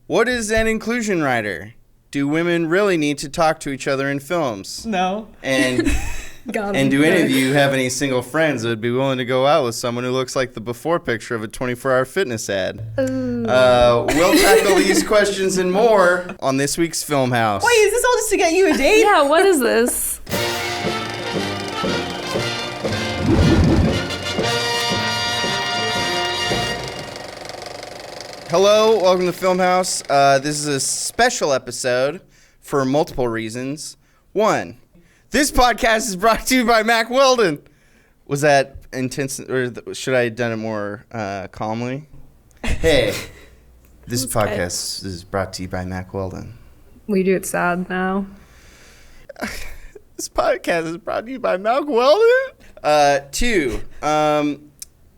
What is an inclusion writer? Do women really need to talk to each other in films? No. And do any of you have any single friends that would be willing to go out with someone who looks like the before picture of a 24-hour fitness ad? We'll tackle these questions and more on this week's Filmhouse. Wait, is this all just to get you a date? Yeah, what is this? Hello, welcome to Filmhouse. This is a special episode for multiple reasons. One, this podcast is brought to you by Mac Weldon. Was that intense, or should I have done it more calmly? Hey, this podcast is brought to you by Mac Weldon. We do it sad now. This podcast is brought to you by Mac Weldon. Two,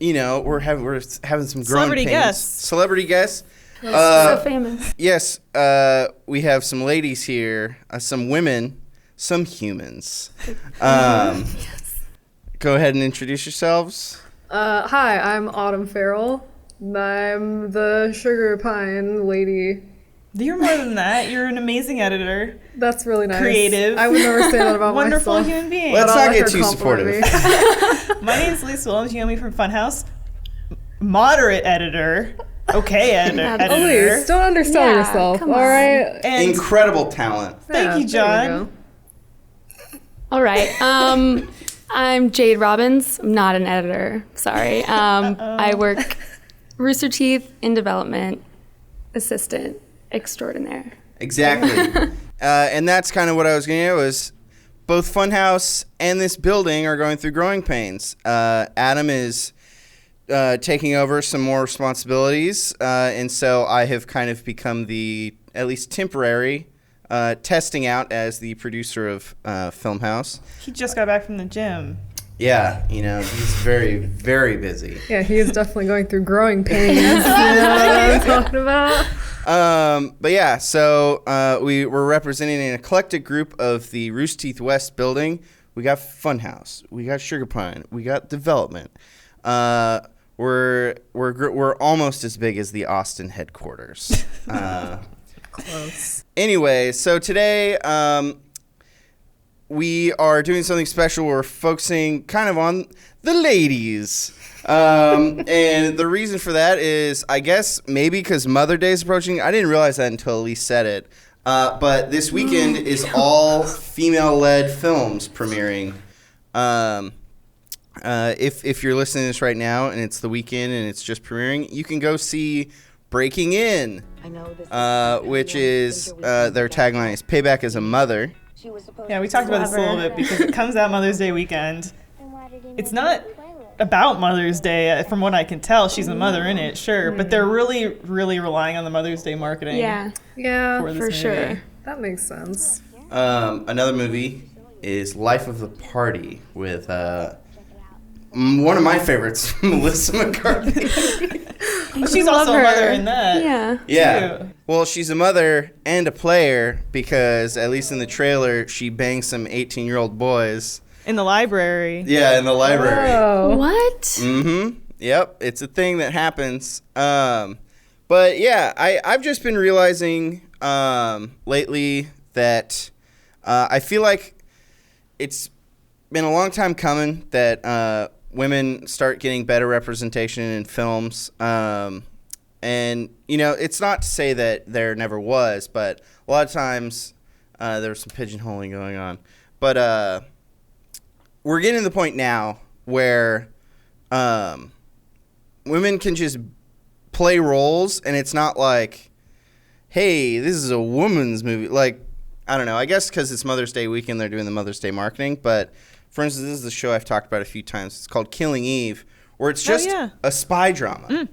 you know, we're having some growing pains. Celebrity guests. So famous. Yes, we have some ladies here, some women, some humans. Yes. Go ahead and introduce yourselves. Hi, I'm Autumn Farrell. I'm the sugar pine lady. You're more than that. You're an amazing editor. That's really nice. Creative. I would never say that about Wonderful myself. human being. Let's But I'll not let get her too compliment supportive. me. My name's Lisa Williams. You know me from Funhaus. Moderate editor. Okay, editor. Elise, don't undersell Yeah, yourself, come all on. right? And Incredible talent. thank you, there we John. go. All right. I'm Jade Robbins. I'm not an editor. Sorry. I work Rooster Teeth in development, assistant extraordinaire. Exactly. And that's kind of what I was going to do was both Funhouse and this building are going through growing pains. Adam is taking over some more responsibilities, and so I have kind of become the, at least temporary, testing out as the producer of Filmhouse. He just got back from the gym. Yeah, you know, he's very, very busy. Yeah, he is definitely going through growing pains. You know what I'm talking about? But yeah, so we were representing an eclectic group of the Rooster Teeth West building. We got Funhouse, we got Sugar Pine, we got Development. We're almost as big as the Austin headquarters. Close. Anyway, so today we are doing something special. We're focusing kind of on the ladies. And the reason for that is, I guess, maybe because Mother Day is approaching. I didn't realize that until Elise said it. But this weekend is all female-led films premiering. If you're listening to this right now and it's the weekend and it's just premiering, you can go see Breaking In, which is their tagline is "Payback as a Mother." Yeah, we talked about this a little bit because it comes out Mother's Day weekend. It's not about Mother's Day, from what I can tell. She's a mother in it, sure, but they're really, really relying on the Mother's Day marketing. Yeah, for this for movie. sure. That makes sense. Another movie is Life of the Party with one of my favorites, Melissa McCarthy. She's love also a her. mother in that. Yeah. Yeah. Too. Well, she's a mother and a player because, at least in the trailer, she bangs some 18-year-old boys. In the library. Yeah, in the library. Oh. What? Mm-hmm. Yep, it's a thing that happens. But yeah, I've just been realizing lately that I feel like it's been a long time coming that women start getting better representation in films. And, you know, it's not to say that there never was, but a lot of times there was some pigeonholing going on. But we're getting to the point now where women can just play roles, and it's not like, hey, this is a woman's movie. Like, I don't know. I guess because it's Mother's Day weekend, they're doing the Mother's Day marketing. But, for instance, this is the show I've talked about a few times. It's called Killing Eve, where it's just a spy drama.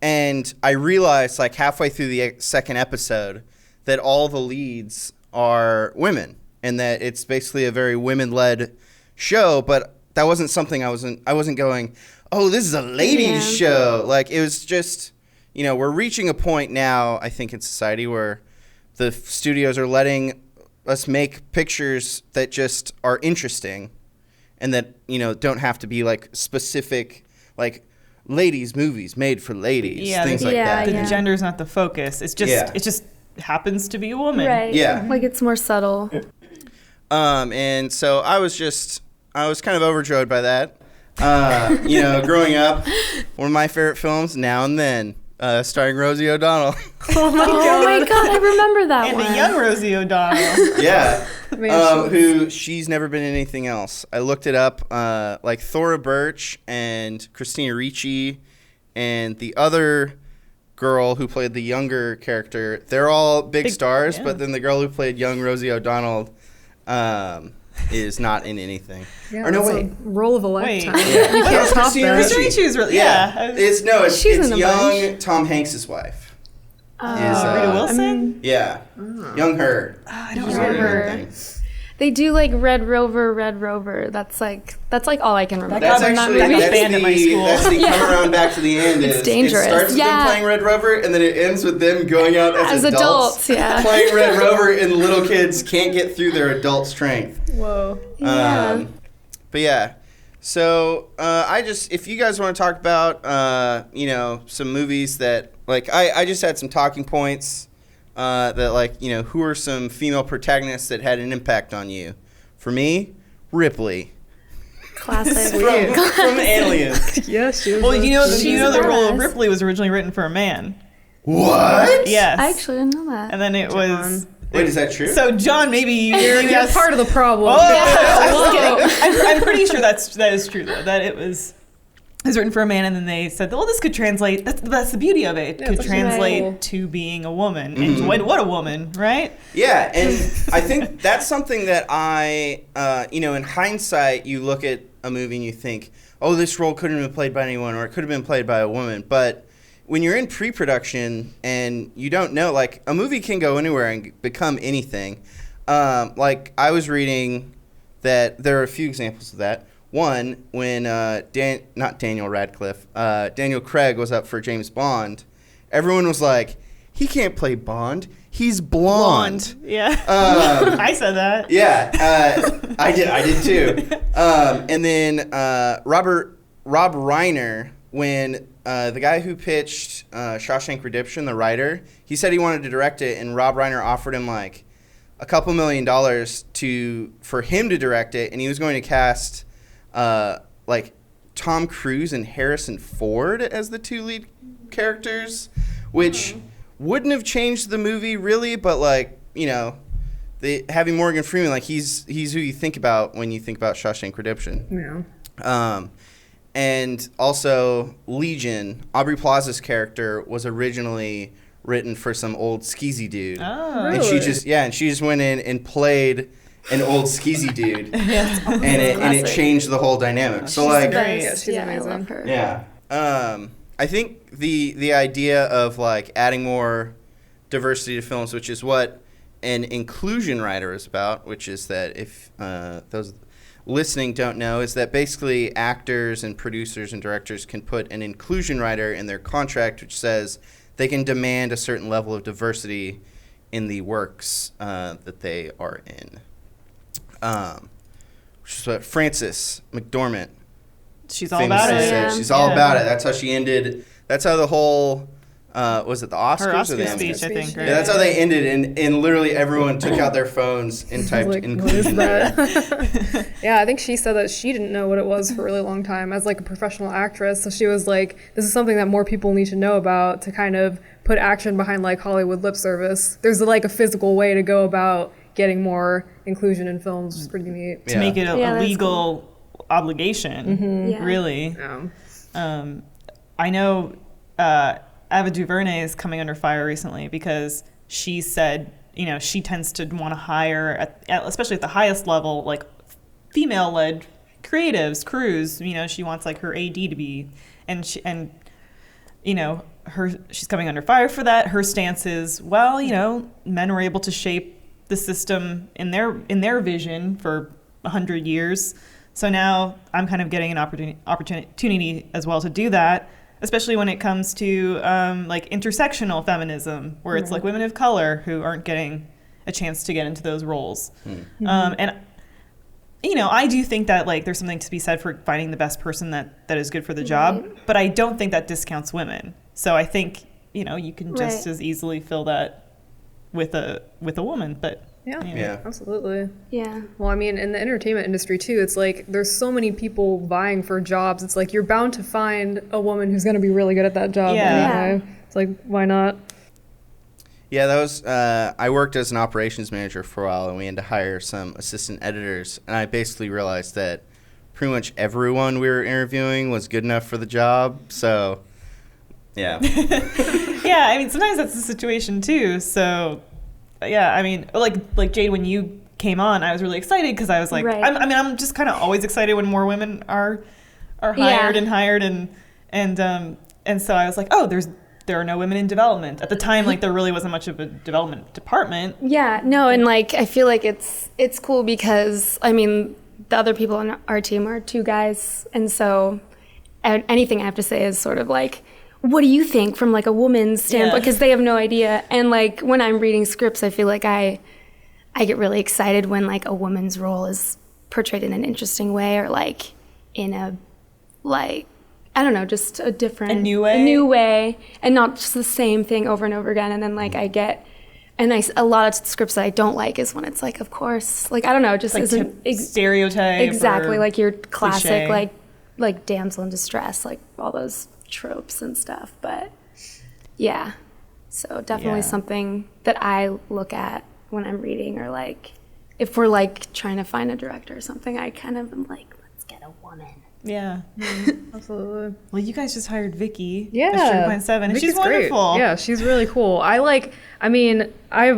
And I realized, like, halfway through the second episode that all the leads are women and that it's basically a very women-led show. But that wasn't something I wasn't going, oh, this is a ladies' show. Like, it was just, you know, we're reaching a point now, I think, in society where the studios are letting us make pictures that just are interesting and that, you know, don't have to be, like, specific, like, ladies movies made for ladies, things like that. The gender's not the focus. It's just it just happens to be a woman. Right. Yeah. Like it's more subtle. And so I was kind of overjoyed by that. Growing up, one of my favorite films, Now and Then, starring Rosie O'Donnell. Oh my god, I remember that one. And a young Rosie O'Donnell. Yeah. She's never been in anything else. I looked it up. Like Thora Birch and Christina Ricci and the other girl who played the younger character, they're all big stars, but then the girl who played young Rosie O'Donnell is not in anything. Yeah, or no, wait. A role of a lifetime. Yeah. You can't top Christina that. Ricci. Ricci was really, It's She's in the young bunch. Tom Hanks' wife. Rita Wilson? Yeah. Young her. I don't remember. They do like Red Rover. That's like all I can remember. That's from actually that movie. band at my school. That's the come around back to the end. It's dangerous. It starts with them playing Red Rover, and then it ends with them going out as adults playing Red Rover, and little kids can't get through their adult strength. Whoa. Yeah. But yeah. So if you guys want to talk about some movies that I just had some talking points that who are some female protagonists that had an impact on you. For me, Ripley. Classic. from Aliens. Yes, she was. Well, the role of badass. Ripley was originally written for a man. What? Yes. I actually didn't know that. And then it was... Wait, is that true? So, John, maybe You're part of the problem. I'm pretty sure that is true, though. That it was written for a man, and then they said, well, this could translate. That's the beauty of it. It could translate to being a woman. And what a woman, right? Yeah, and I think that's something that I, in hindsight, you look at a movie and you think, oh, this role couldn't have been played by anyone, or it could have been played by a woman. But when you're in pre-production and you don't know, a movie can go anywhere and become anything. I was reading that there are a few examples of that. One, when not Daniel Radcliffe, Daniel Craig was up for James Bond, everyone was like, he can't play Bond. He's blonde. Yeah. I said that. Yeah, I did too. And then Rob Reiner, when the guy who pitched Shawshank Redemption, the writer, he said he wanted to direct it, and Rob Reiner offered him a couple $1 million for him to direct it, and he was going to cast Tom Cruise and Harrison Ford as the two lead characters, which wouldn't have changed the movie really, but having Morgan Freeman, he's who you think about when you think about Shawshank Redemption. Yeah. And also Legion, Aubrey Plaza's character was originally written for some old skeezy dude. Oh. And she just went in and played an old skeezy dude. and it changed the whole dynamic. So great. Yeah, she's amazing. I love her. Yeah. I think the idea of adding more diversity to films, which is what an inclusion writer is about, which is that if those listening don't know, is that basically actors and producers and directors can put an inclusion writer in their contract, which says they can demand a certain level of diversity in the works that they are in. Which is what Frances McDormand She's all about it. said. She's all about it. That's how she ended. That's how the whole was it the Oscars Her or Oscar the speech, Emmys? I think. Right? Yeah, that's how they ended, and literally everyone took out their phones and typed What is inclusion. that? Yeah, I think she said that she didn't know what it was for a really long time as a professional actress. So she was like, this is something that more people need to know about to kind of put action behind Hollywood lip service. There's a physical way to go about getting more inclusion in films, which is pretty neat. To make it a legal cool obligation, really. Yeah. I know Ava DuVernay is coming under fire recently because she said, she tends to want to hire, especially at the highest level, female-led creatives, crews. She wants her AD to be, she's coming under fire for that. Her stance is, men were able to shape the system in their vision for 100 years. So now I'm kind of getting an opportunity as well to do that, especially when it comes to intersectional feminism, where it's women of color who aren't getting a chance to get into those roles. And I do think that like there's something to be said for finding the best person that is good for the job, but I don't think that discounts women. So I think, you can just as easily fill that with a woman, but yeah, absolutely. Yeah. Well, I mean, in the entertainment industry too, it's like there's so many people vying for jobs. It's like you're bound to find a woman who's going to be really good at that job anyway. It's like, why not? Yeah, that was, I worked as an operations manager for a while, and we had to hire some assistant editors, and I basically realized that pretty much everyone we were interviewing was good enough for the job, so, yeah. Yeah, I mean, sometimes that's the situation, too, so, yeah, I mean, like Jade, when you came on, I was really excited, because I was like, I'm just kind of always excited when more women are hired and hired, and so I was like, oh, there are no women in development. At the time, like, there really wasn't much of a development department. Yeah, no, and like I feel like it's cool because I mean the other people on our team are 2 guys, and so anything I have to say is sort of like, what do you think from like a woman's standpoint? Because they have no idea. And like when I'm reading scripts, I feel like I get really excited when like a woman's role is portrayed in an interesting way, or like in a like, I don't know, just a new way, and not just the same thing over and over again. And then like a lot of scripts that I don't like is when it's like, of course, like, I don't know, just like isn't stereotype. Exactly, like your classic, cliche. like damsel in distress, like all those tropes and stuff. But yeah, so definitely something that I look at when I'm reading, or like if we're like trying to find a director or something, I kind of am like, let's get a woman. Yeah, absolutely. Well, you guys just hired Vicky. Yeah, 3.7, and she's wonderful. Great. Yeah, she's really cool. I've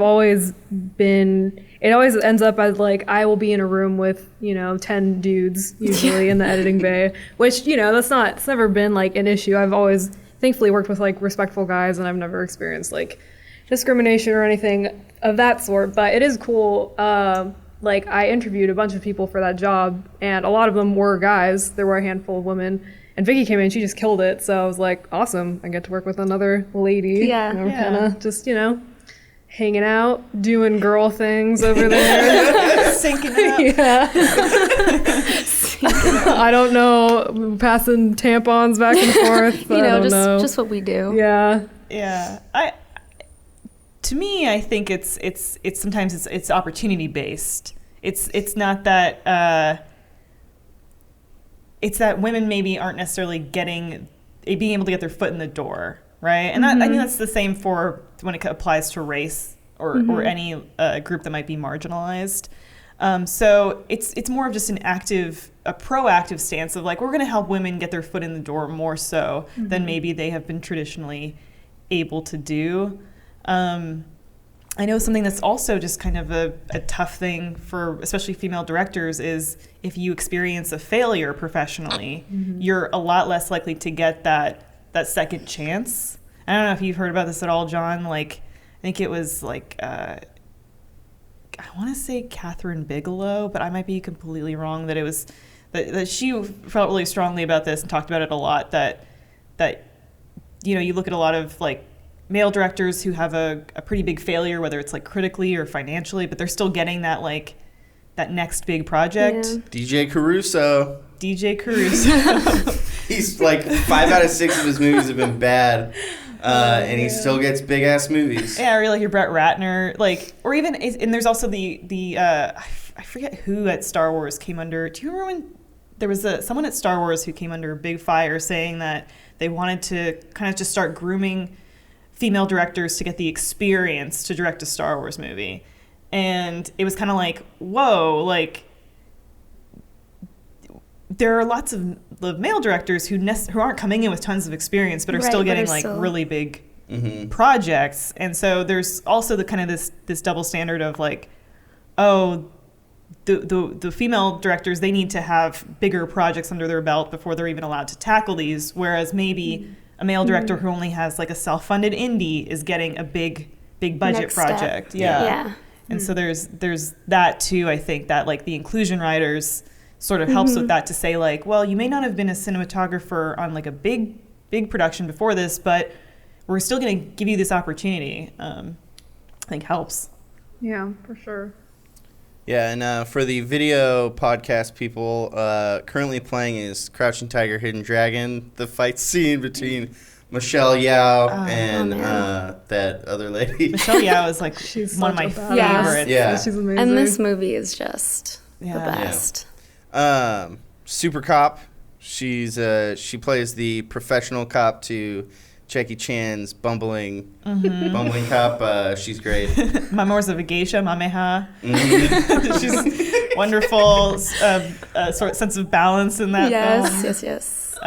always been. It always ends up as like I will be in a room with 10 dudes usually in the editing bay, which it's never been like an issue. I've always thankfully worked with like respectful guys, and I've never experienced like discrimination or anything of that sort. But it is cool. Like, I interviewed a bunch of people for that job, and a lot of them were guys. There were a handful of women. And Vicky came in, she just killed it. So I was like, awesome. I get to work with another lady. Yeah. We're kind of just, hanging out, doing girl things over there. Syncing up. Yeah. I don't know, passing tampons back and forth. Just what we do. Yeah. Yeah. To me, I think it's sometimes it's opportunity based. It's not that it's that women maybe aren't necessarily being able to get their foot in the door, right? And I think that's the same for when it applies to race or any group that might be marginalized. So it's more of just a proactive stance of like, we're going to help women get their foot in the door more so than maybe they have been traditionally able to do. I know something that's also just kind of a tough thing for especially female directors is if you experience a failure professionally, you're a lot less likely to get that second chance. I don't know if you've heard about this at all, John. Like, I think it was like, I want to say Catherine Bigelow, but I might be completely wrong, that it was that she felt really strongly about this and talked about it a lot, that you look at a lot of like male directors who have a pretty big failure, whether it's like critically or financially, but they're still getting that like that next big project. DJ Caruso. He's like 5 out of 6 of his movies have been bad, and he still gets big ass movies. Yeah, or like your Brett Ratner, like, or even, and there's also the I forget who at Star Wars came under. Do you remember when there was someone at Star Wars who came under big fire saying that they wanted to kind of just start grooming female directors to get the experience to direct a Star Wars movie. And it was kind of like, whoa, like, there are lots of male directors who aren't coming in with tons of experience, but are still getting really big projects. And so there's also the kind of this double standard of like, oh, the female directors, they need to have bigger projects under their belt before they're even allowed to tackle these, whereas maybe a male director who only has like a self-funded indie is getting a big budget Next project. step. Yeah. And so there's that too. I think that like the inclusion writers sort of helps with that, to say like, well, you may not have been a cinematographer on like a big production before this, but we're still going to give you this opportunity. I think helps. Yeah, for sure. Yeah, and for the video podcast people, currently playing is Crouching Tiger, Hidden Dragon, the fight scene between Michelle Yeoh and that other lady. Michelle Yeoh is like one of my favorites. Yeah. She's amazing. And this movie is just the best. Super Cop. She plays the professional cop to Jackie Chan's bumbling cop. She's great. Mamours of a Geisha, Mameha. She's wonderful. Sort of sense of balance in that film. Yes.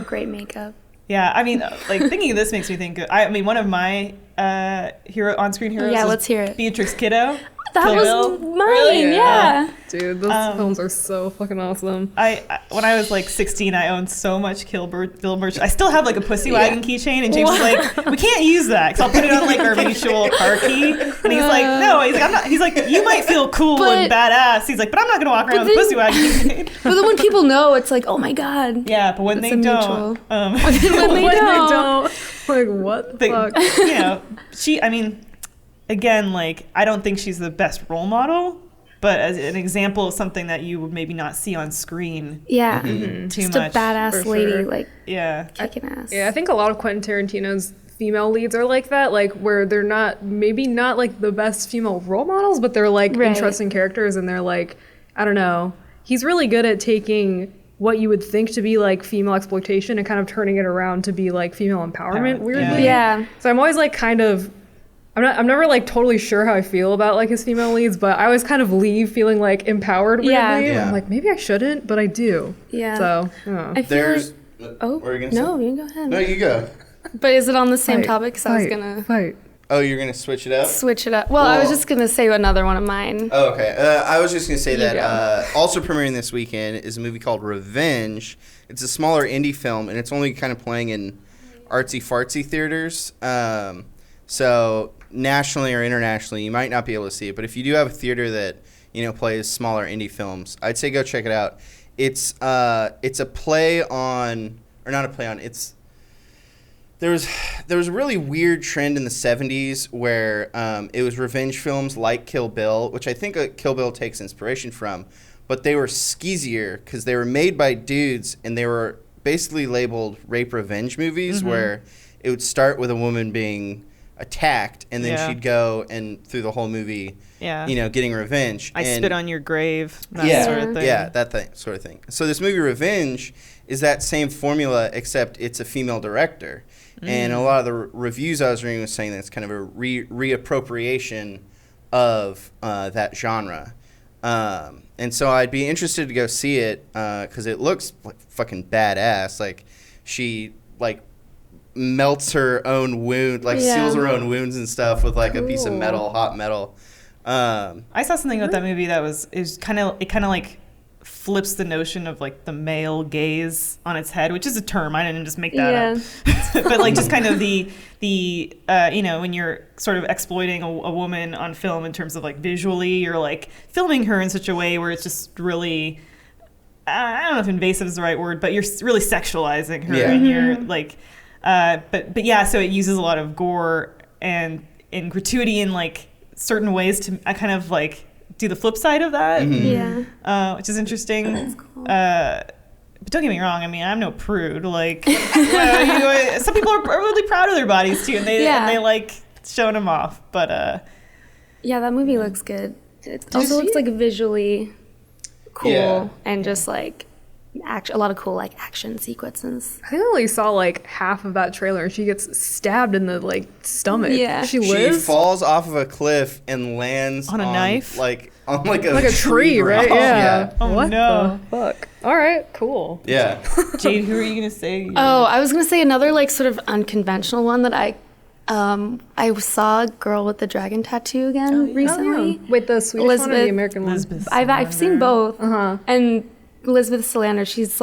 Great makeup. Yeah, I mean, like thinking of this makes me think. I mean, one of my on-screen heroes. Yeah, let's hear it. Beatrix Kiddo. That Kill was Bill. mine. Really? Yeah. Dude, those films are so fucking awesome. I when I was like 16, I owned so much Kill Bill merch. I still have like a Pussy Wagon keychain, and James was like, "We can't use that because I'll put it on like our mutual car key." And he's like, "No," he's like, "I'm not." He's like, "You might feel cool and badass." He's like, "But I'm not gonna walk around with a Pussy Wagon keychain." But then when people know, it's like, "Oh my god." Yeah, but when they don't, when they don't, like what the fuck? You know, I mean, again, like I don't think she's the best role model, but as an example of something that you would maybe not see on screen. Yeah, too just much. a badass lady, sure. like kicking ass. Yeah, I think a lot of Quentin Tarantino's female leads are like that, like where they're not like the best female role models, but they're like interesting characters, and they're like, I don't know. He's really good at taking what you would think to be like female exploitation and kind of turning it around to be like female empowerment. Weirdly, yeah. So I'm always like kind of. I'm never like totally sure how I feel about like his female leads, but I always kind of leave feeling like empowered weirdly. Yeah. I'm like, maybe I shouldn't, but I do. Yeah. So I feel There's. like, What were you gonna no, say? you go ahead. No, you go. But is it on the same topic? Because I was gonna fight. Oh, you're gonna switch it up? switch it up. Well, I was just gonna say another one of mine. Oh, okay. I was just going to say You that also premiering this weekend is a movie called Revenge. It's a smaller indie film, and it's only kind of playing in artsy-fartsy theaters. So nationally or internationally, you might not be able to see it. But if you do have a theater that, plays smaller indie films, I'd say go check it out. It's a play on, or not a play on, there was a really weird trend in the 70s where it was revenge films like Kill Bill, which I think Kill Bill takes inspiration from, but they were skeezier because they were made by dudes and they were basically labeled rape revenge movies where it would start with a woman being attacked and then she'd go and through the whole movie, getting revenge. I spit on your grave, that sort of thing. Yeah, sort of thing. So this movie Revenge is that same formula except it's a female director. And a lot of the reviews I was reading was saying that it's kind of a reappropriation of that genre. And so I'd be interested to go see it because it looks like fucking badass. Like she melts her own wound, seals her own wounds and stuff with a piece of metal, hot metal. I saw something about that movie that it kind of flips the notion of the male gaze on its head, which is a term. I didn't just make that up. But just kind of the when you're sort of exploiting a woman on film in terms of visually, you're filming her in such a way where it's just really, I don't know if invasive is the right word, but you're really sexualizing her, and you're but yeah, so it uses a lot of gore and gratuity in certain ways to kind of do the flip side of that, which is interesting. That's cool. But don't get me wrong. I mean, I'm no prude. Some people are really proud of their bodies too, and they like showing them off. But yeah, that movie looks good. It also looks visually cool and just a lot of cool action sequences. I think I only saw half of that trailer, and she gets stabbed in the stomach. Yeah, she lives. She falls off of a cliff and lands on a knife, on a tree, right? Yeah. Oh what no! The fuck. All right, cool. Yeah. Jade, who are you gonna say? Oh, I was gonna say another sort of unconventional one that I saw a girl with the dragon tattoo again recently. Oh, yeah. Wait, the Swedish one or the American one? I've seen both. And Elizabeth Salander, she's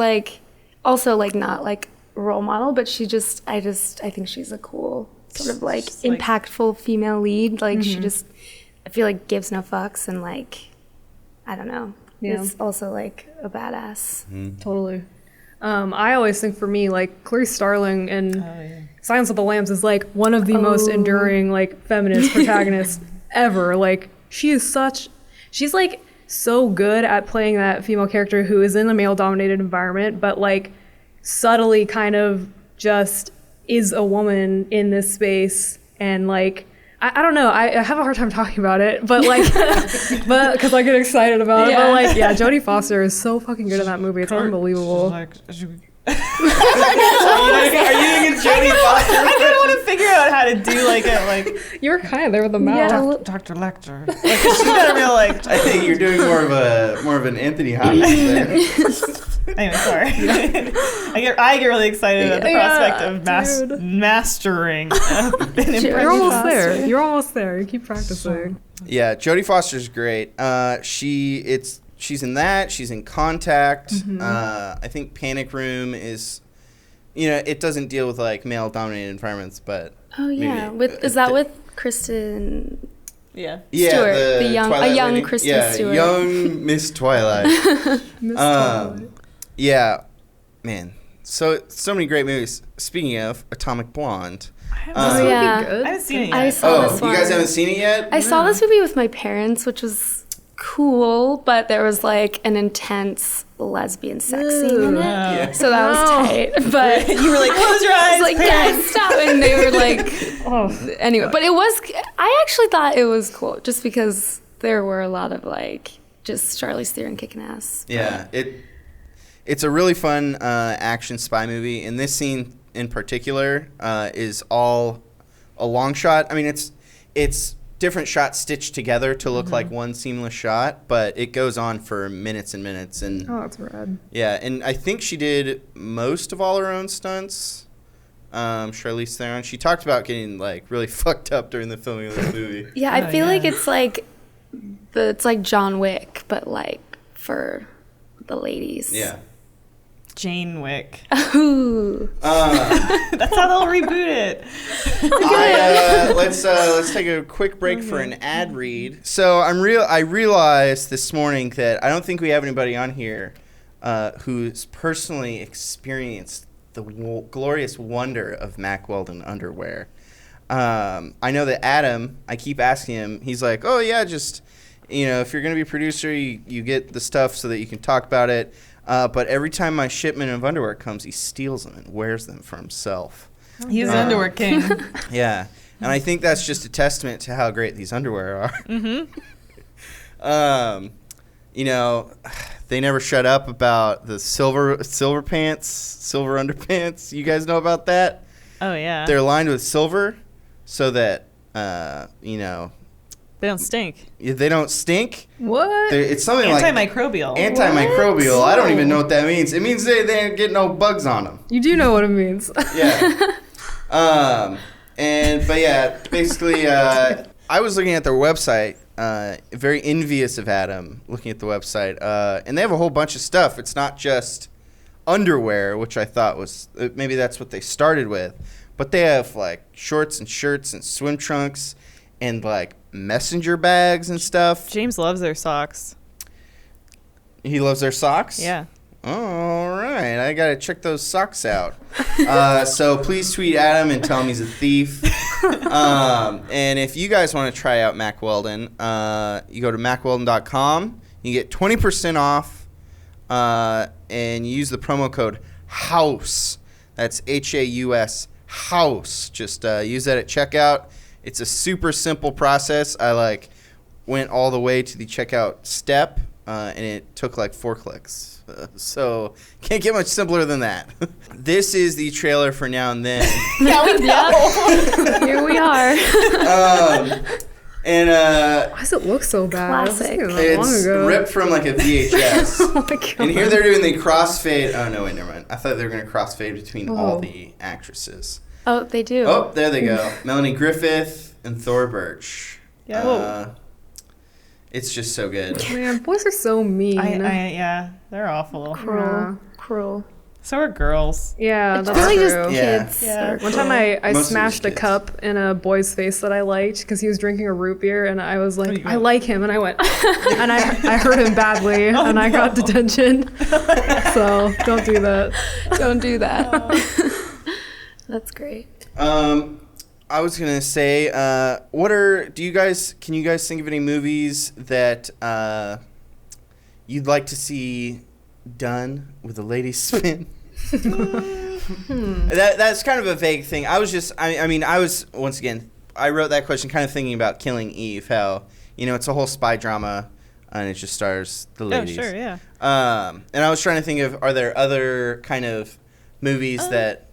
also not role model, but I think she's a cool sort of impactful female lead. She just, I feel gives no fucks and I don't know. Yeah. It's also a badass. Totally. I always think for me Clarice Starling and Silence of the Lambs is one of the most enduring feminist protagonists ever. She is she's so good at playing that female character who is in a male-dominated environment, but like subtly kind of just is a woman in this space. And like, I don't know, I have a hard time talking about it, but like, but because I get excited about it. But like, yeah, Jodie Foster is so fucking good in that movie. It's unbelievable. Are you thinking Jodie Foster? I kind of want to figure out how to do like a like. You were kind of there with the mouth. Dr. Lecter. Like, she's got a real like. I think you're doing more of an Anthony Hopkins there. Anyway, sorry. I get really excited at the prospect of mastering. You're almost there. You're almost there. You keep practicing. Yeah, Jodie Foster's great. She's in that. She's in Contact. I think Panic Room is, it doesn't deal with like male-dominated environments, but oh yeah, is that with Kristen? Yeah. Stewart, the young lady? Kristen Stewart. Young Miss Twilight. Miss Twilight. Yeah, man. So many great movies. Speaking of Atomic Blonde. I haven't seen it yet. I saw this one. You guys haven't seen it yet? I saw this movie with my parents, which was cool, but there was like an intense lesbian sex scene in it. Yeah. So that was tight. But you were like, close your eyes. I was like, yeah, stop. And they were like, anyway. But I actually thought it was cool just because there were a lot of like just Charlize Theron kicking ass. Yeah, it's a really fun action spy movie, and this scene in particular is all a long shot. I mean, it's different shots stitched together to look like one seamless shot, but it goes on for minutes and minutes. And that's rad. Yeah, and I think she did most of all her own stunts. Charlize Theron. She talked about getting like really fucked up during the filming of the movie. Yeah, I feel like it's like John Wick, but like for the ladies. Yeah. Jane Wick. Ooh. That's how they'll reboot it. Let's take a quick break for an ad read. So I realized this morning that I don't think we have anybody on here who's personally experienced the glorious wonder of Mack Weldon underwear. I know that Adam, I keep asking him, he's like, oh yeah, just, if you're going to be a producer, you get the stuff so that you can talk about it. But every time my shipment of underwear comes, he steals them and wears them for himself. He's an underwear king. Yeah. And I think that's just a testament to how great these underwear are. They never shut up about the silver pants, silver underpants. You guys know about that? Oh, yeah. They're lined with silver so that, they don't stink. They don't stink. What? It's something antimicrobial. Like antimicrobial. I don't even know what that means. It means they don't get no bugs on them. You do know what it means. Yeah. Basically, I was looking at their website, very envious of Adam, looking at the website, and they have a whole bunch of stuff. It's not just underwear, which I thought was maybe that's what they started with, but they have like shorts and shirts and swim trunks and like messenger bags and stuff. James loves their socks. He loves their socks? Yeah. All right. I got to check those socks out. So please tweet Adam and tell him he's a thief. And if you guys want to try out Mack Weldon, you go to mackweldon.com. You get 20% off and you use the promo code HOUSE. That's HAUS, HOUSE. Just use that at checkout. It's a super simple process. I went all the way to the checkout step, and it took 4 clicks. So can't get much simpler than that. This is the trailer for Now and Then. Now we know. Here we are. Why does it look so bad? Classic. It's ripped from a VHS. Oh my God. And here they're doing the crossfade. Oh no, wait, never mind. I thought they were going to crossfade between all the actresses. Oh, they do. Oh, there they go. Melanie Griffith and Thora Birch. Yeah. It's just so good. Man, boys are so mean. Yeah, they're awful. Cruel. So are girls. Yeah, It's that's really true. just kids. Yeah. One time I Most of smashed a these kids. cup in a boy's face that I liked because he was drinking a root beer, and I was like, you I go? like him, and I went, and I hurt him badly, and I got detention. So don't do that. Don't do that. That's great. I was gonna say, can you guys think of any movies that you'd like to see done with a ladies' spin? That's kind of a vague thing. I was once again, I wrote that question kind of thinking about Killing Eve, how, it's a whole spy drama and it just stars the ladies. Oh, sure, yeah. And I was trying to think of, are there other kind of movies that,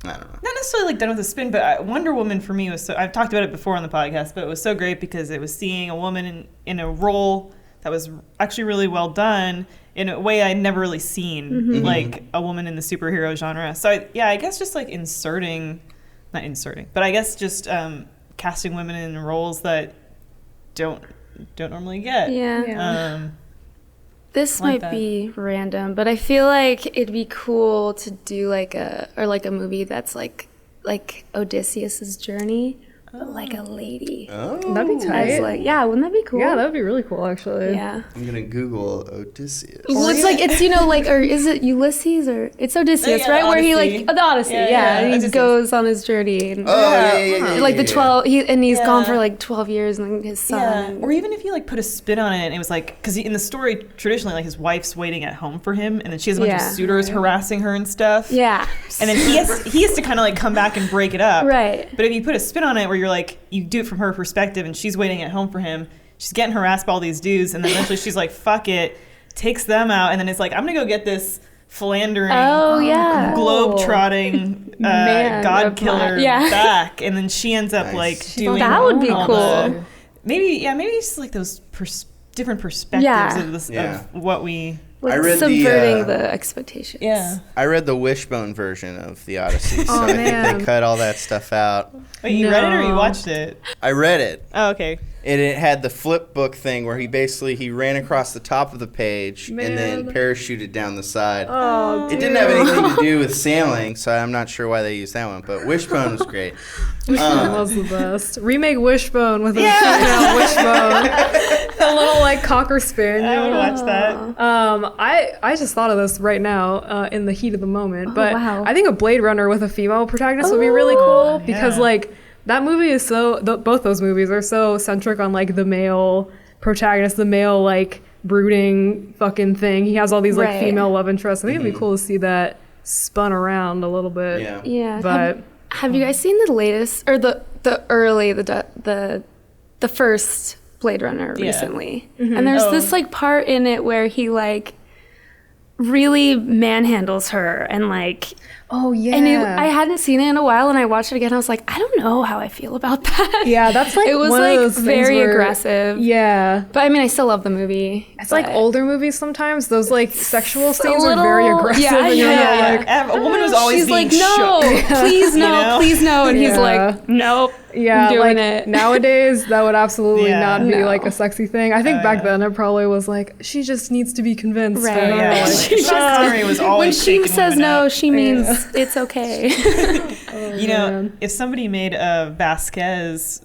I don't know. Not necessarily like done with a spin, but Wonder Woman for me was so, I've talked about it before on the podcast, but it was so great because it was seeing a woman in a role that was actually really well done in a way I'd never really seen, like a woman in the superhero genre. So I guess just like casting women in roles that don't normally get. Yeah. This might be random, but I feel like it'd be cool to do like a movie that's like Odysseus's journey, but like a lady. Oh. That'd be tight. Wouldn't that be cool? Yeah, that would be really cool, actually. Yeah. I'm going to Google Odysseus. Well, it's like, it's, or is it Ulysses or it's Odysseus, right? Where he the Odyssey. And he goes on his journey. And, like the 12, he's gone for like 12 years and his son. Yeah. Or even if you like put a spin on it and it was like, because in the story, traditionally, like his wife's waiting at home for him and then she has a bunch of suitors harassing her and stuff. Yeah. And then he has to kind of like come back and break it up. Right. But if you put a spin on it where you're like, you do it from her perspective and she's waiting at home for him, she's getting harassed by all these dudes, and then eventually she's like, fuck it, takes them out, and then it's like, I'm gonna go get this philandering, globe-trotting god killer back, and then she ends up like doing that would be cool. Maybe it's like those different perspectives of this of what we. Like subverting the expectations. Yeah. I read the Wishbone version of the Odyssey, so I think they cut all that stuff out. Wait, you read it or you watched it? I read it. Oh, okay. And it had the flip book thing where he ran across the top of the page and then parachuted down the side. Oh, it didn't have anything to do with sailing, so I'm not sure why they used that one, but Wishbone was great. Wishbone was the best. Remake Wishbone with a female Wishbone. A little like cocker spaniel. I would watch that. I just thought of this right now in the heat of the moment, but I think a Blade Runner with a female protagonist would be really cool because like that movie is both those movies are so centric on like the male protagonist, the male like brooding fucking thing. He has all these like female love interests. I think it'd be cool to see that spun around a little bit. Yeah. But have you guys seen the latest or the first Blade Runner recently? And there's this like part in it where he like really manhandles her and like and I hadn't seen it in a while and I watched it again. I was like, I don't know how I feel about that. Yeah, that's like it was one like of those very aggressive. Yeah, but I mean, I still love the movie. It's like older movies sometimes. Those like sexual scenes are very aggressive. Yeah. A woman was always she's being like, no, shook. please no, please no, and he's like, nope. Yeah, doing like it. Nowadays that would absolutely not be like a sexy thing. I think back then it probably was like she just needs to be convinced. Right. Was always when she says no, up. she means it's okay. If somebody made a Vasquez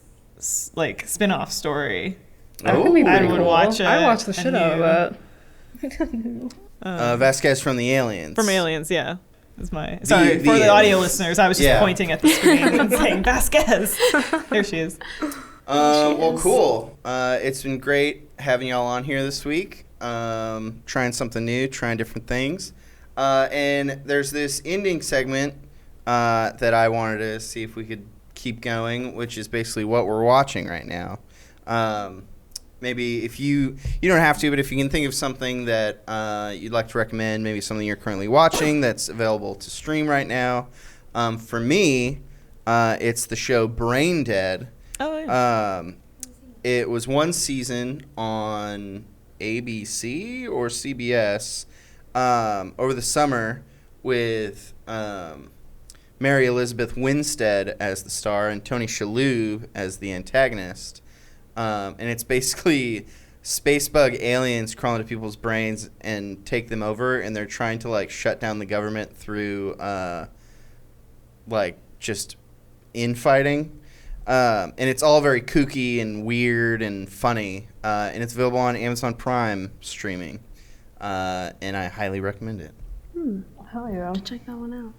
like spin-off story, I would watch it. I watch the shit out of it. Vasquez from the Aliens. From Aliens, yeah. Is my for the audio listeners, I was just pointing at the screen and saying Vasquez. There she is. Well, cool. It's been great having y'all on here this week. Trying something new, trying different things. And there's this ending segment that I wanted to see if we could keep going, which is basically what we're watching right now. Maybe if you don't have to, but if you can think of something that you'd like to recommend, maybe something you're currently watching that's available to stream right now. For me, it's the show Brain Dead. Oh, yeah. It was one season on ABC or CBS over the summer with Mary Elizabeth Winstead as the star and Tony Shalhoub as the antagonist. And it's basically space bug aliens crawl into people's brains and take them over, and they're trying to like shut down the government through like just infighting. And it's all very kooky and weird and funny. And it's available on Amazon Prime streaming. And I highly recommend it. Hell yeah. Check that one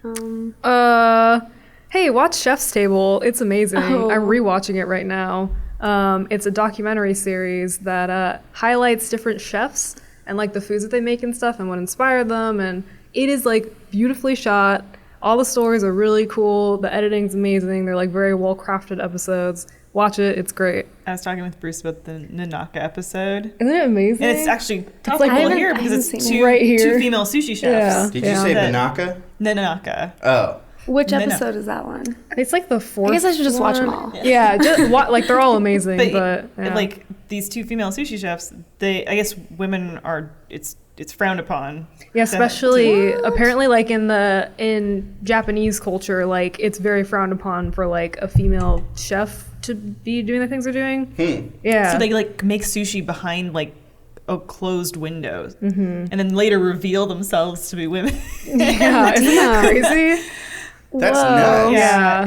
out. Hey, watch Chef's Table. It's amazing. I'm rewatching it right now. It's a documentary series that highlights different chefs and like the foods that they make and stuff and what inspired them. And it is like beautifully shot. All the stories are really cool. The editing's amazing. They're like very well crafted episodes. Watch it. It's great. I was talking with Bruce about the Nanaka episode. Isn't it amazing? And it's actually topical here because it's two female sushi chefs. Yeah. Did you say Nanaka? Nanaka. Oh. Which episode is that one? It's like the fourth. I guess I should just watch them all. Yeah, just like they're all amazing, but yeah. like these two female sushi chefs, I guess women are it's frowned upon. Yeah, especially apparently like in Japanese culture, like it's very frowned upon for like a female chef to be doing the things they're doing. Yeah. So they like make sushi behind like a closed windows, and then later reveal themselves to be women. Yeah, isn't that crazy? That's nuts. Yeah,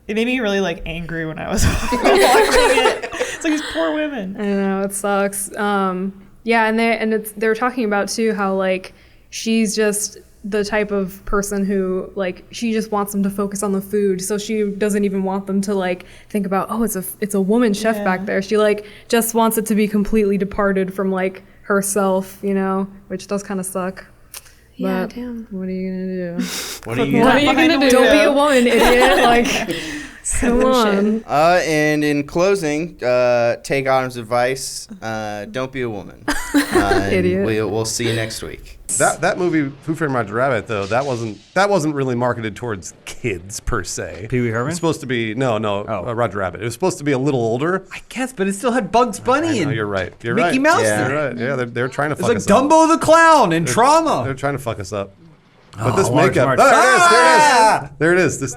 it made me really like angry when I was watching it. It's like these poor women. I know, it sucks. Yeah, and they were talking about too how like she's just the type of person who like she just wants them to focus on the food, so she doesn't even want them to like think about it's a woman chef back there. She like just wants it to be completely departed from like herself, you know, which does kind of suck. Yeah, but damn. what are you gonna do? What are you gonna do? Don't be a woman, idiot. Like, come on. And in closing, take Autumn's advice. Don't be a woman. Idiot. We'll see you next week. That movie, Who Framed Roger Rabbit, though, that wasn't really marketed towards kids per se. Pee Wee Herman? It's supposed to be Roger Rabbit. It was supposed to be a little older. I guess, but it still had Bugs Bunny and you're right. You're Mickey right. Mouse. Yeah. You're right. Yeah, they're trying to fuck It's us like up. Dumbo the Clown and Trauma. They're trying to fuck us up. But Oh, this Marge, makeup. Marge. There it is. There it is.